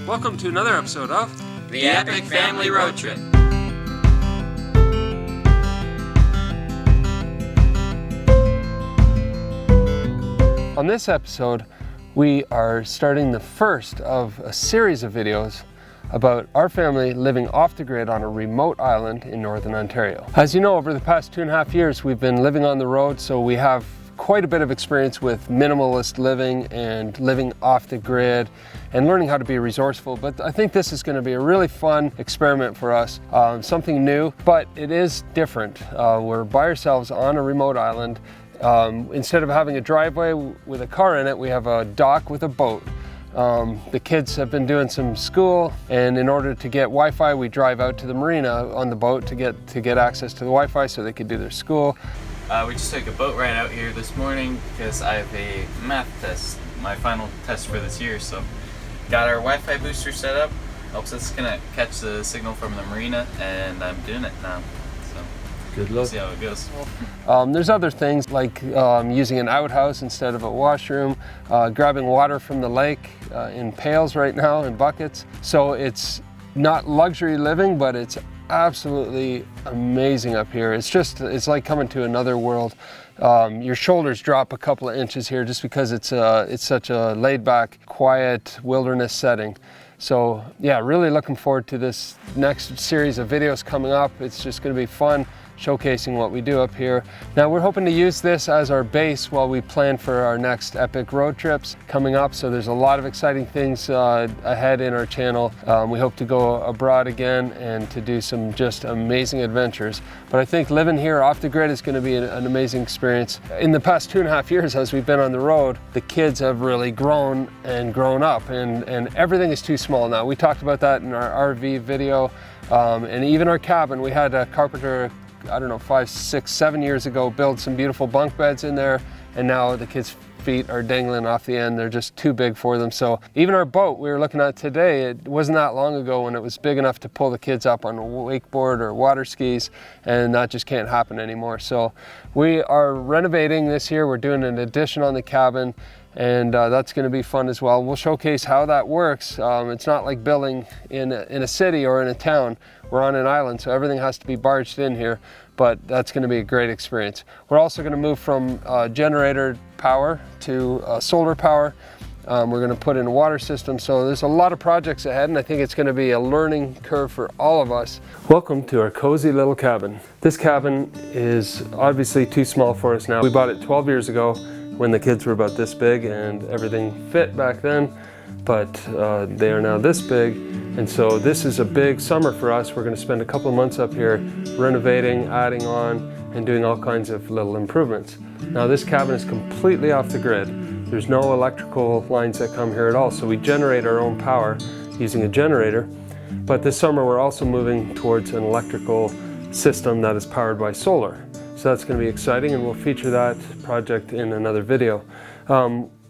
Welcome to another episode of The Epic Family Road Trip. On this episode, we are starting the first of a series of videos about our family living off the grid on a remote island in Northern Ontario. As you know, over the past 2.5 years, we've been living on the road, so we have quite a bit of experience with minimalist living and living off the grid and learning how to be resourceful. But I think this is going to be a really fun experiment for us, something new, but it is different. We're by ourselves on a remote island. Instead of having a driveway with a car in it, we have a dock with a boat. The kids have been doing some school, and in order to get Wi-Fi, we drive out to the marina on the boat to get access to the Wi-Fi so they could do their school. We just took a boat ride out here this morning because I have a math test, my final test for this year. So got our Wi-Fi booster set up, helps us catch the signal from the marina, and I'm doing it now. So good luck. We'll see how it goes. There's other things like using an outhouse instead of a washroom, grabbing water from the lake in pails right now, in buckets. So it's not luxury living, but it's absolutely amazing up here. It's like coming to another world. Your shoulders drop a couple of inches here just because it's such a laid-back, quiet wilderness setting. So yeah, really looking forward to this next series of videos coming up. It's just going to be fun, showcasing what we do up here. Now we're hoping to use this as our base while we plan for our next epic road trips coming up. So there's a lot of exciting things ahead in our channel. We hope to go abroad again and to do some just amazing adventures. But I think living here off the grid is going to be an amazing experience. In the past 2.5 years as we've been on the road, the kids have really grown up, and everything is too small now. We talked about that in our RV video, and even our cabin. We had a carpenter, I don't know, 5, 6, 7 years ago, build some beautiful bunk beds in there, and now the kids' feet are dangling off the end. They're just too big for them. So even our boat we were looking at today, it wasn't that long ago when it was big enough to pull the kids up on a wakeboard or water skis, and that just can't happen anymore. So we are renovating this year. We're doing an addition on the cabin, and that's going to be fun as well. We'll showcase how that works. It's not like building in a city or in a town. We're on an island, so everything has to be barged in here, but that's going to be a great experience. We're also going to move from generator power to solar power. We're going to put in a water system, so there's a lot of projects ahead, and I think it's going to be a learning curve for all of us. Welcome to our cozy little cabin. This cabin is obviously too small for us now. We bought it 12 years ago when the kids were about this big, and everything fit back then, but they are now this big. And so this is a big summer for us. We're going to spend a couple of months up here renovating, adding on, and doing all kinds of little improvements. Now this cabin is completely off the grid. There's no electrical lines that come here at all, so we generate our own power using a generator. But this summer we're also moving towards an electrical system that is powered by solar. So that's going to be exciting, and we'll feature that project in another video.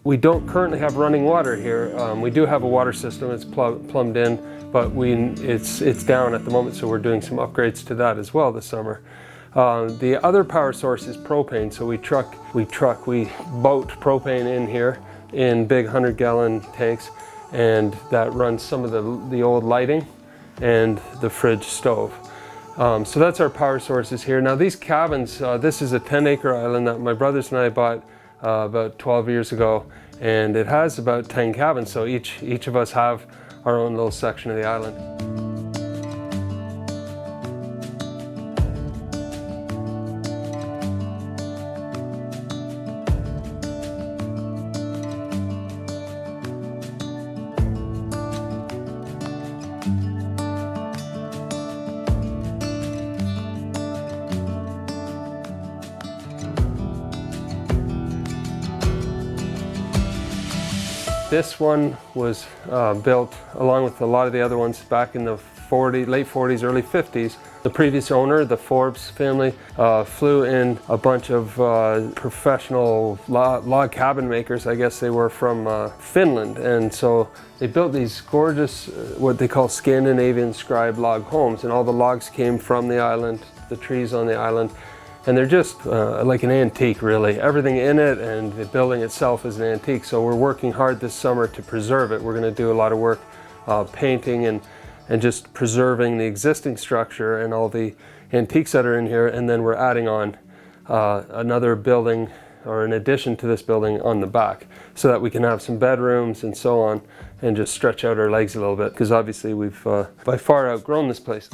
We don't currently have running water here. We do have a water system, it's plumbed in, but it's down at the moment, so we're doing some upgrades to that as well this summer. The other power source is propane, so we boat propane in here in big 100-gallon tanks, and that runs some of the old lighting and the fridge stove. So that's our power sources here. Now these cabins, this is a 10-acre island that my brothers and I bought about 12 years ago, and it has about 10 cabins, so each of us have our own little section of the island. This one was built along with a lot of the other ones back in the late 40s, early 50s. The previous owner, the Forbes family, flew in a bunch of professional log cabin makers. I guess they were from Finland, and so they built these gorgeous, what they call Scandinavian scribe log homes, and all the logs came from the island, the trees on the island. And they're just like an antique, really. Everything in it and the building itself is an antique, so we're working hard this summer to preserve it. We're going to do a lot of work painting and just preserving the existing structure and all the antiques that are in here, and then we're adding on another building or an addition to this building on the back so that we can have some bedrooms and so on and just stretch out our legs a little bit, because obviously we've by far outgrown this place.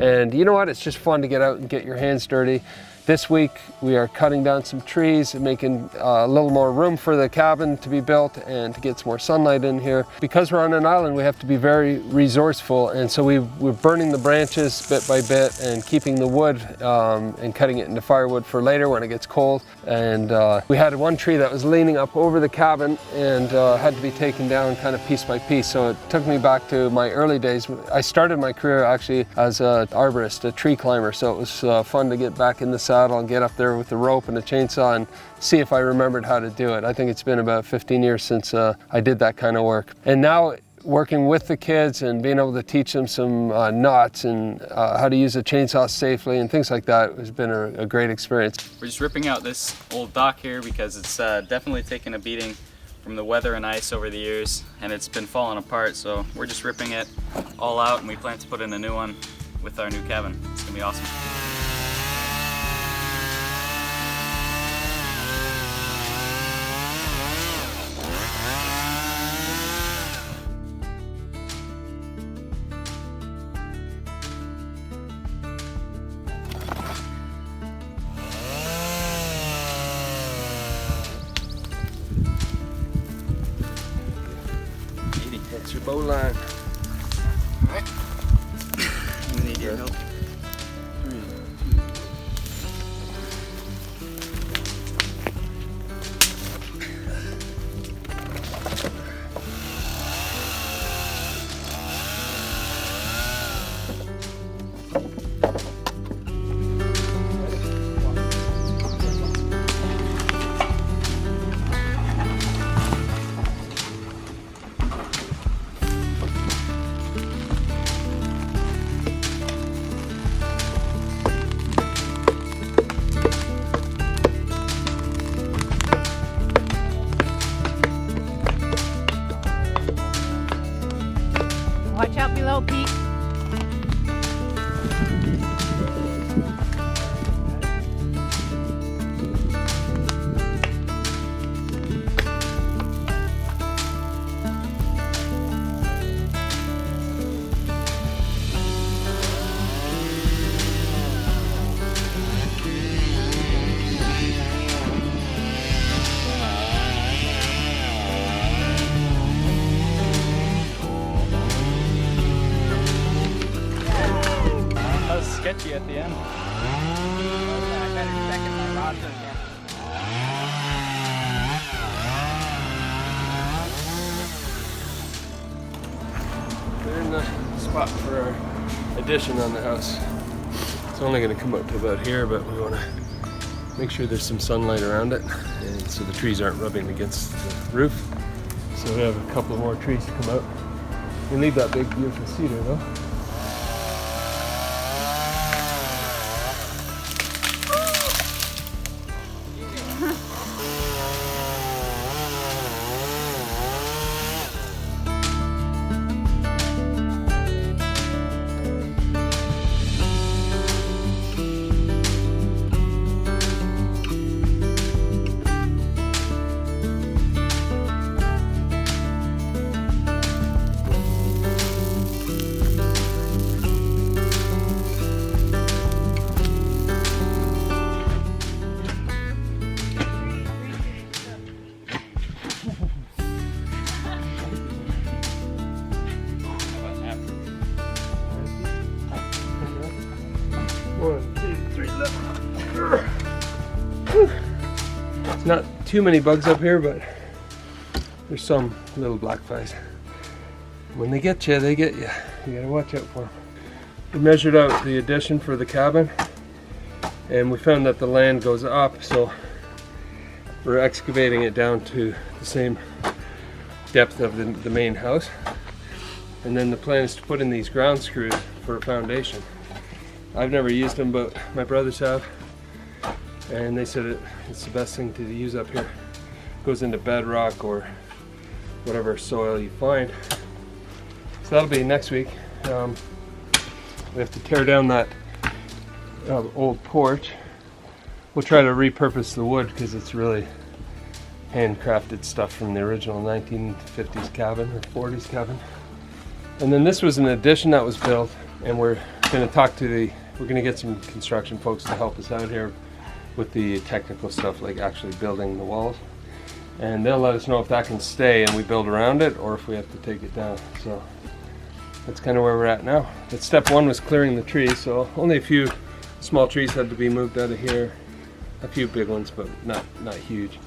And you know what? It's just fun to get out and get your hands dirty. This week we are cutting down some trees and making a little more room for the cabin to be built and to get some more sunlight in here. Because we're on an island, we have to be very resourceful, and so we're burning the branches bit by bit and keeping the wood and cutting it into firewood for later when it gets cold. And we had one tree that was leaning up over the cabin and had to be taken down kind of piece by piece. So it took me back to my early days. I started my career actually as an arborist, a tree climber, so it was fun to get back in the saddle and get up there with the rope and a chainsaw and see if I remembered how to do it. I think it's been about 15 years since I did that kind of work. And now working with the kids and being able to teach them some knots and how to use a chainsaw safely and things like that has been a great experience. We're just ripping out this old dock here because it's definitely taken a beating from the weather and ice over the years, and it's been falling apart, so we're just ripping it all out, and we plan to put in a new one with our new cabin. It's gonna be awesome. That's your bow line. All right. We need your help. Watch out below, Pete. Sketchy at the end. I better check in my rods again. We're in the spot for our addition on the house. It's only going to come up to about here, but we want to make sure there's some sunlight around it, and so the trees aren't rubbing against the roof. So we have a couple more trees to come out. We leave that big beautiful cedar though. One, two, three, it's not too many bugs up here, but there's some little black flies. When they get you, they get you. You gotta watch out for them. We measured out the addition for the cabin, and we found that the land goes up, so we're excavating it down to the same depth of the main house. And then the plan is to put in these ground screws for a foundation. I've never used them, but my brothers have, and they said it's the best thing to use up here. It goes into bedrock or whatever soil you find. So that'll be next week. We have to tear down that old porch. We'll try to repurpose the wood because it's really handcrafted stuff from the original 1950s cabin or 40s cabin. And then this was an addition that was built, and we're going to get some construction folks to help us out here with the technical stuff, like actually building the walls. And they'll let us know if that can stay and we build around it, or if we have to take it down. So that's kind of where we're at now. But step one was clearing the trees, so only a few small trees had to be moved out of here. A few big ones, but not huge.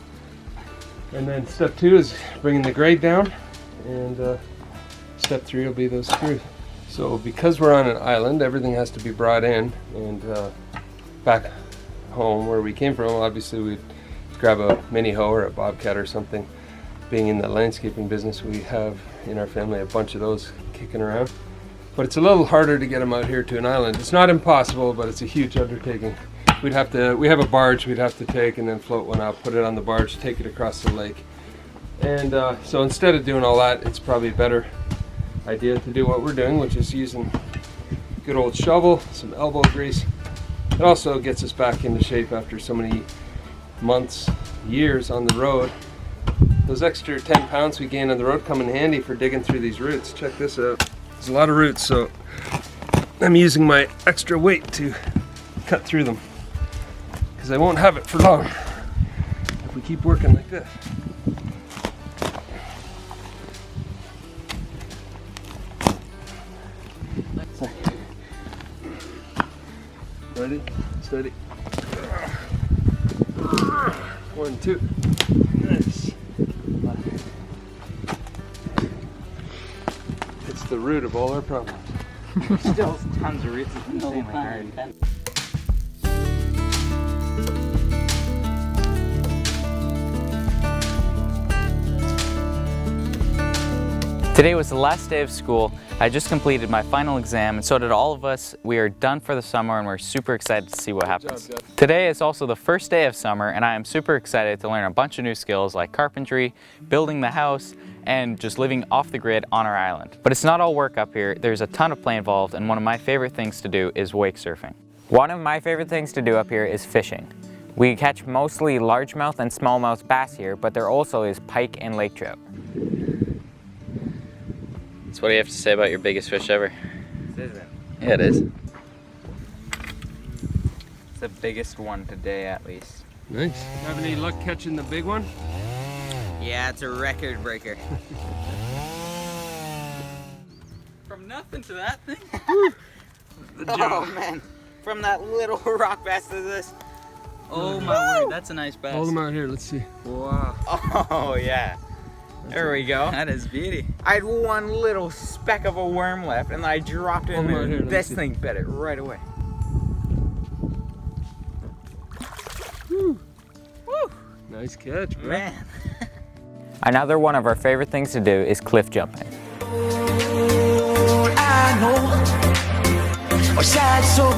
And then step two is bringing the grade down, and step three will be those screws. So because we're on an island, everything has to be brought in, and back home where we came from, obviously we'd grab a mini hoe or a bobcat or something. Being in the landscaping business, we have in our family a bunch of those kicking around. But it's a little harder to get them out here to an island. It's not impossible, but it's a huge undertaking. We have a barge we'd have to take and then float one out, put it on the barge, take it across the lake. And so instead of doing all that, it's probably a better idea to do what we're doing, which is using good old shovel, some elbow grease. It also gets us back into shape after so many months, years on the road. Those extra 10 pounds we gain on the road come in handy for digging through these roots. Check this out. There's a lot of roots, so I'm using my extra weight to cut through them, because I won't have it for long if we keep working like this. Ready? Steady. 1, 2. Nice. It's the root of all our problems. Still tons of roots. It's insanely hard. Today was the last day of school. I just completed my final exam, and so did all of us. We are done for the summer, and we're super excited to see what happens. Today is also the first day of summer, and I am super excited to learn a bunch of new skills like carpentry, building the house, and just living off the grid on our island. But it's not all work up here. There's a ton of play involved, and one of my favorite things to do is wake surfing. One of my favorite things to do up here is fishing. We catch mostly largemouth and smallmouth bass here, but there also is pike and lake trout. So what do you have to say about your biggest fish ever? This isn't. Yeah, it is. It's the biggest one today, at least. Nice. Have any luck catching the big one? Yeah, it's a record breaker. From nothing to that thing? Oh man, from that little rock bass to this. Oh my word, that's a nice bass. Hold them out here, let's see. Wow. Oh yeah. There we go. That is beauty. I had one little speck of a worm left, and I dropped it in there. This thing bit it right away. Woo. Woo. Nice catch, bro. Man. Another one of our favorite things to do is cliff jumping. I know a sad soul.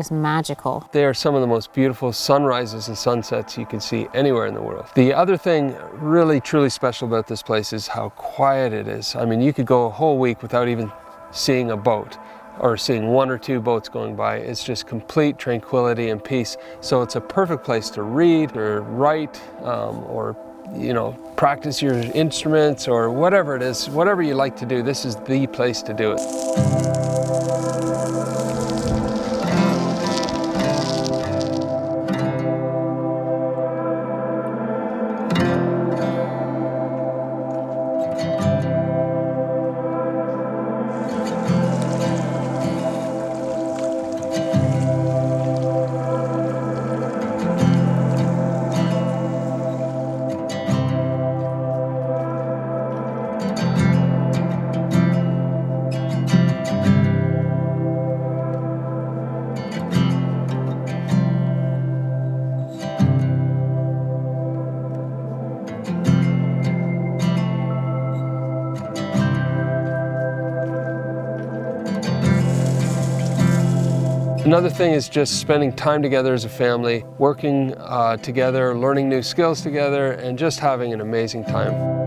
It's magical. They are some of the most beautiful sunrises and sunsets you can see anywhere in the world. The other thing really truly special about this place is how quiet it is. I mean, you could go a whole week without even seeing a boat or seeing one or two boats going by. It's just complete tranquility and peace. So it's a perfect place to read or write or practice your instruments or whatever it is, whatever you like to do. This is the place to do it. Another thing is just spending time together as a family, working together, learning new skills together, and just having an amazing time.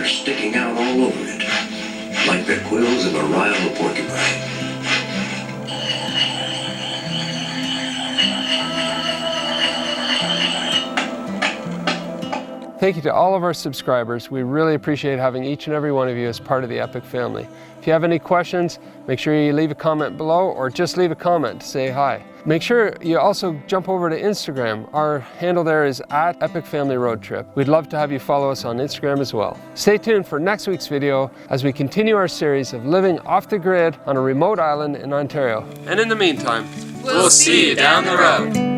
Sticking out all over it, like the quills of a rival porcupine. Thank you to all of our subscribers. We really appreciate having each and every one of you as part of the Epic family. If you have any questions, make sure you leave a comment below or just leave a comment to say hi. Make sure you also jump over to Instagram. Our handle there is @EpicFamilyRoadTrip. We'd love to have you follow us on Instagram as well. Stay tuned for next week's video as we continue our series of living off the grid on a remote island in Ontario. And in the meantime, We'll see you down the road.